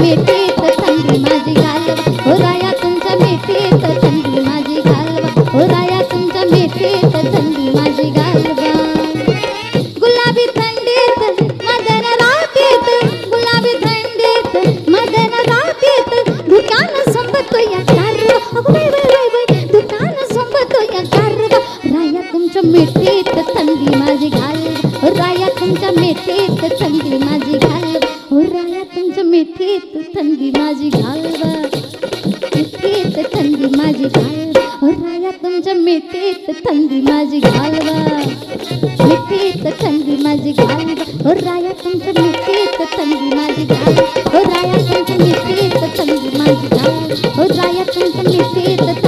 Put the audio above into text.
मिठीत थंडी माझी घालवा हो राया तुमच्या मिठीत थंडी माझी घालवा हो राया तुमच्या मिठीत थंडी माझी घालवा गुलाबी थंडीत मदन रातीत गुलाबी थंडीत मदन रातीत दुकान संपतो या कारवा दुकान संपतो या कारवा राया तुमच्या मिठीत थंडी माझी घालवा हो राया तुमच्या मिठीत थंडी माझी घालवा हो राया तुमच्या मिठीत थंडी माझी घालवा मिठीत थंडी माझी घालवा हो राया तुमच्या मिठीत थंडी माझी घालवा मिठीत थंडी माझी घालवा हो राया तुमच्या मिठीत थंडी माझी घालवा हो राया तुमच्या मिठीत थंडी माझी घालवा हो राया तुमच्या मिठीत